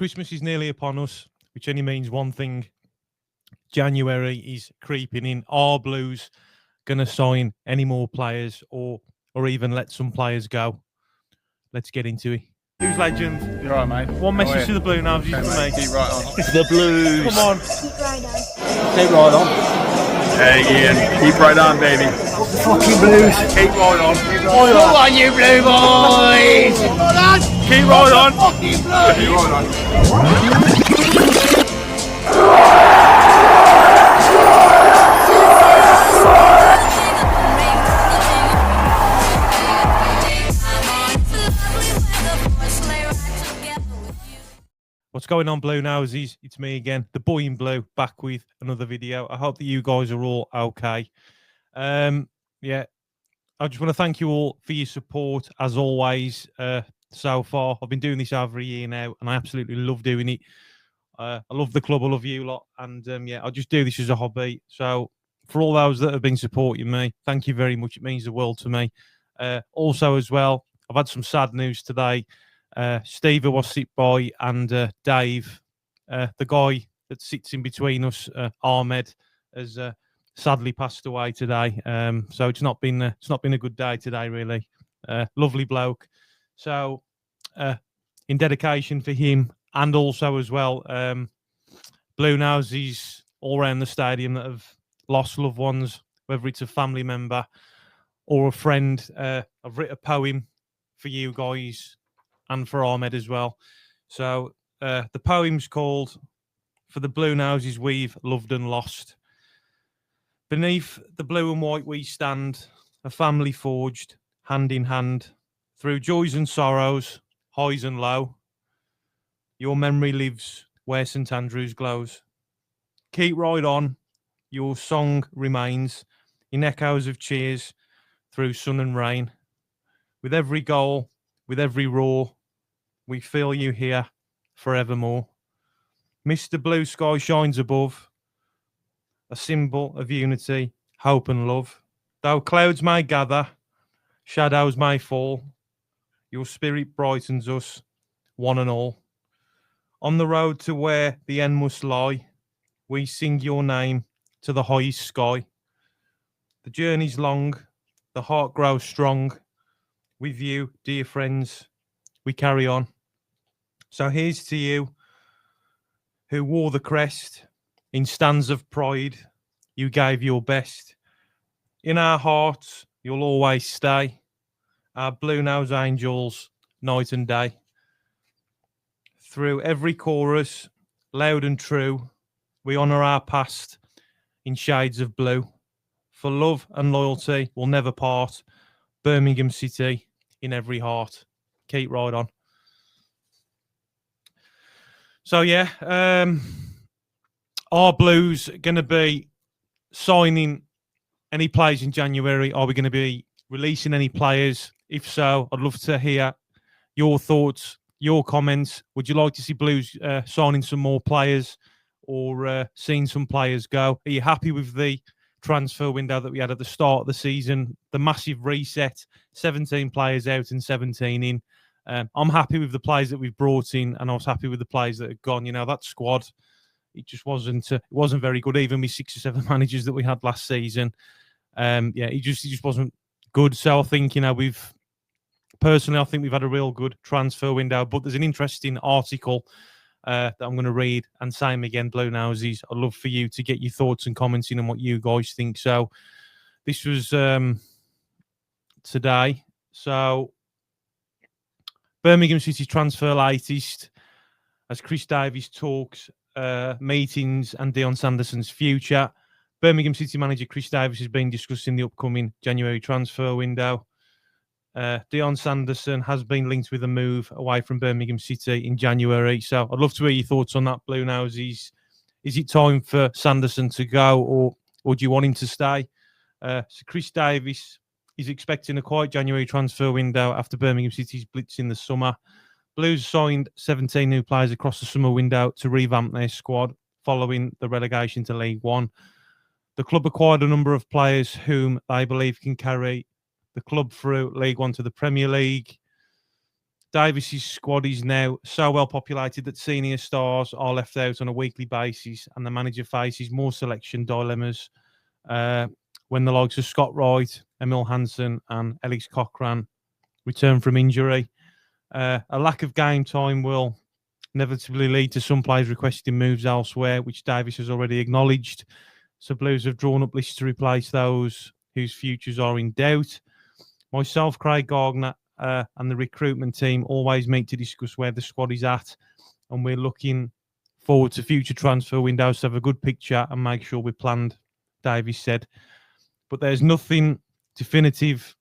Christmas is nearly upon us, which only means one thing. January is creeping in. Are Blues going to sign any more players or even let some players go? Let's get into it. Blues legend. You're right, mate. One message to the Blue Noses to make. Keep right on. The Blues. Come on. Keep right on. Hey, Ian. Keep right on, baby. Fucking Blues. Keep right on. Come on, you Blue boys. Keep right on. Keep right on. What's going on, Blue Noses? It's me again, the boy in blue, back with another video. I hope that you guys are all okay. Yeah, I just want to thank you all for your support, as always, so far. I've been doing this over a year now, and I absolutely love doing it. I love the club, I love you lot, and yeah, I just do this as a hobby. So for all those that have been supporting me, thank you very much. It means the world to me. Also, as well, I've had some sad news today. Steve was sick by, and Dave, the guy that sits in between us, Ahmed, has sadly passed away today. So it's not been a good day today, really. Lovely bloke. So in dedication for him, and also as well, Blue Noses all around the stadium that have lost loved ones, whether it's a family member or a friend. I've written a poem for you guys and for Ahmed as well. So the poem's called "For the Blue Noses We've Loved and Lost." Beneath the blue and white we stand, a family forged hand in hand, through joys and sorrows, highs and low. Your memory lives where St Andrews glows. Keep right on, your song remains in echoes of cheers through sun and rain. With every goal, with every roar, we feel you here forevermore. Mr. Blue Sky shines above, a symbol of unity, hope and love. Though clouds may gather, shadows may fall, your spirit brightens us, one and all. On the road to where the end must lie, we sing your name to the highest sky. The journey's long, the heart grows strong. With you, dear friends, we carry on. So here's to you who wore the crest. In stands of pride, you gave your best. In our hearts, you'll always stay. Our blue-nosed angels, night and day. Through every chorus, loud and true, we honour our past in shades of blue. For love and loyalty will never part. Birmingham City in every heart. Keep right on. So yeah, are Blues going to be signing any players in January? Are we going to be releasing any players? If so, I'd love to hear your thoughts, your comments. Would you like to see Blues signing some more players or seeing some players go? Are you happy with the transfer window that we had at the start of the season? The massive reset, 17 players out and 17 in. I'm happy with the players that we've brought in, and I was happy with the players that have gone. You know, that squad, it just wasn't very good. Even with 6 or 7 managers that we had last season, yeah, it just wasn't good. So I think, you know, I think we've had a real good transfer window. But there's an interesting article that I'm going to read, and same again, Blue Noses. I'd love for you to get your thoughts and comments in on what you guys think. So this was today. So Birmingham City transfer latest as Chris Davies talks meetings and Dion Sanderson's future. Birmingham City manager Chris Davies has been discussing the upcoming January transfer window. Dion Sanderson has been linked with a move away from Birmingham City in January. So I'd love to hear your thoughts on that, Blue Noses. Is it time for Sanderson to go, or do you want him to stay? So Chris Davies is expecting a quiet January transfer window after Birmingham City's blitz in the summer. Blues signed 17 new players across the summer window to revamp their squad following the relegation to League One. The club acquired a number of players whom they believe can carry the club through League One to the Premier League. Davis's squad is now so well populated that senior stars are left out on a weekly basis, and the manager faces more selection dilemmas when the likes of Scott Wright, Emil Hansen, and Alex Cochrane return from injury. A lack of game time will inevitably lead to some players requesting moves elsewhere, which Davis has already acknowledged. So Blues have drawn up lists to replace those whose futures are in doubt. Myself, Craig Gardner, and the recruitment team always meet to discuss where the squad is at, and we're looking forward to future transfer windows to have a good picture and make sure we're planned, Davis said. But there's nothing definitive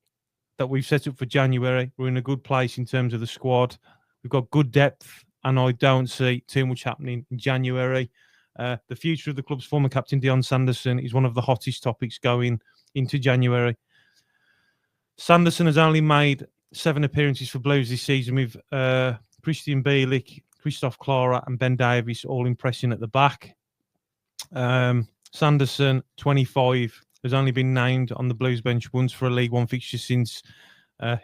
that we've set up for January. We're in a good place in terms of the squad. We've got good depth, and I don't see too much happening in January. The future of the club's former captain, Dion Sanderson, is one of the hottest topics going into January. Sanderson has only made 7 appearances for Blues this season, with Christian Bielik, Christoph Klara and Ben Davies all impressing at the back. Sanderson, 25, has only been named on the Blues bench once for a League One fixture since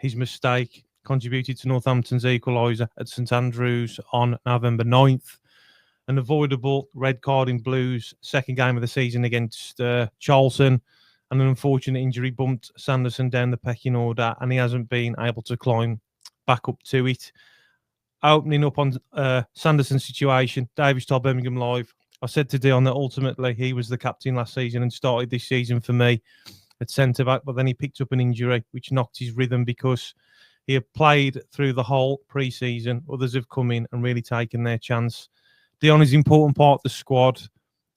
his mistake contributed to Northampton's equaliser at St Andrews on November 9th. An avoidable red card in Blues' second game of the season against Charlton, and an unfortunate injury bumped Sanderson down the pecking order, and he hasn't been able to climb back up to it. Opening up on Sanderson's situation, Davis told Birmingham Live, I said to Dion that ultimately he was the captain last season and started this season for me at centre-back, but then he picked up an injury which knocked his rhythm because he had played through the whole pre-season. Others have come in and really taken their chance. Dion is an important part of the squad,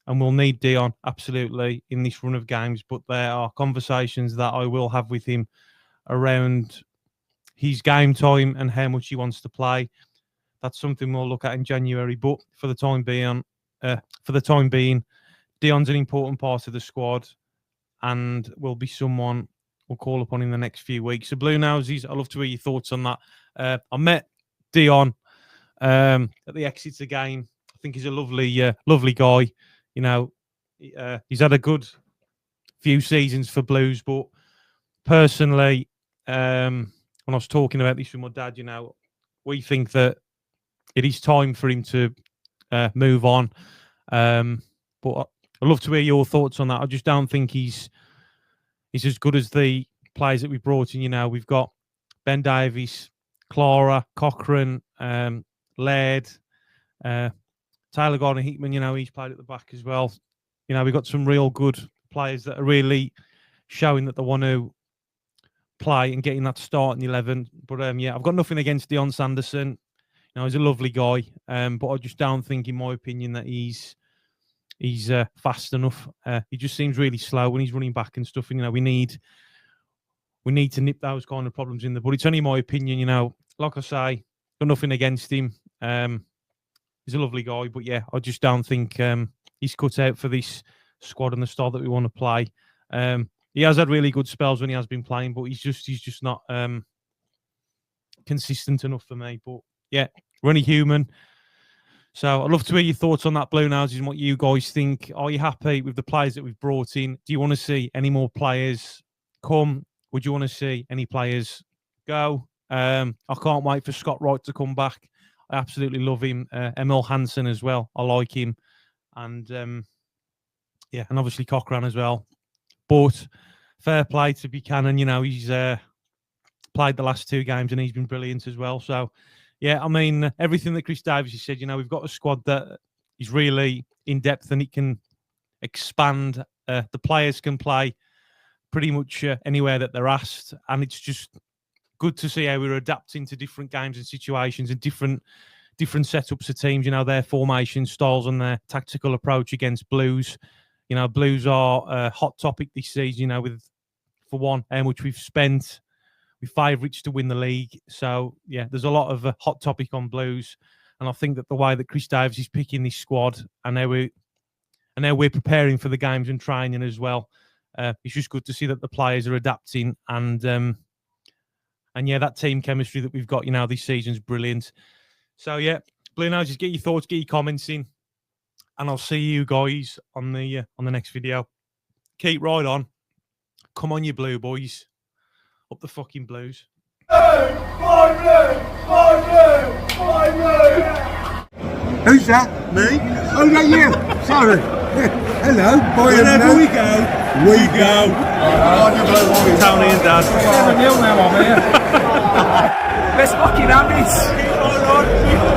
and we'll need Dion absolutely in this run of games, but there are conversations that I will have with him around his game time and how much he wants to play. That's something we'll look at in January, but for the time being, Dion's an important part of the squad and will be someone we'll call upon in the next few weeks. So Blue Noses, I'd love to hear your thoughts on that. I met Dion at the Exeter game. I think he's a lovely guy. You know, he's had a good few seasons for Blues, but personally, when I was talking about this with my dad, you know, we think that it is time for him to move on. But I'd love to hear your thoughts on that. I just don't think he's as good as the players that we've brought in. You know, we've got Ben Davies, Klara, Cochrane, Laird, Taylor Gordon Hickman. You know, he's played at the back as well. You know, we've got some real good players that are really showing that they want to play and getting that start in 11. But yeah, I've got nothing against Dion Sanderson. You know, he's a lovely guy, but I just don't think, in my opinion, that he's fast enough. He just seems really slow when he's running back and stuff. And, you know, we need to nip those kind of problems in the bud. It's only my opinion, you know. Like I say, got nothing against him. He's a lovely guy, but yeah, I just don't think he's cut out for this squad and the style that we want to play. He has had really good spells when he has been playing, but he's just not consistent enough for me. But yeah, we're only human. So I'd love to hear your thoughts on that, Blue Noses, and what you guys think. Are you happy with the players that we've brought in? Do you want to see any more players come? Would you want to see any players go? I can't wait for Scott Wright to come back. I absolutely love him. Emil Hansen as well. I like him. And yeah, and obviously Cochrane as well. But fair play to Buchanan. You know, he's played the last 2 games and he's been brilliant as well. So, yeah, I mean, everything that Chris Davis has said, you know, we've got a squad that is really in depth and it can expand. The players can play pretty much anywhere that they're asked. And it's just good to see how we're adapting to different games and situations and different setups of teams, you know, their formation styles and their tactical approach against Blues. You know, Blues are a hot topic this season, you know, for one, how much we've spent with favourites to win the league. So, yeah, there's a lot of hot topic on Blues. And I think that the way that Chris Davis is picking this squad and how we're preparing for the games and training as well, it's just good to see that the players are adapting. And yeah, that team chemistry that we've got, you know, this season's brilliant. So, yeah, Blue Noses, get your thoughts, get your comments in. And I'll see you guys on the next video. Keep right on. Come on, you Blue boys. Up the fucking Blues. Who's that? Me? Oh, that you? Sorry. Hello, boy. Wherever we go, we go. Tony and Dad. 7-0 now, I'm here. Best fucking habits. Keep on,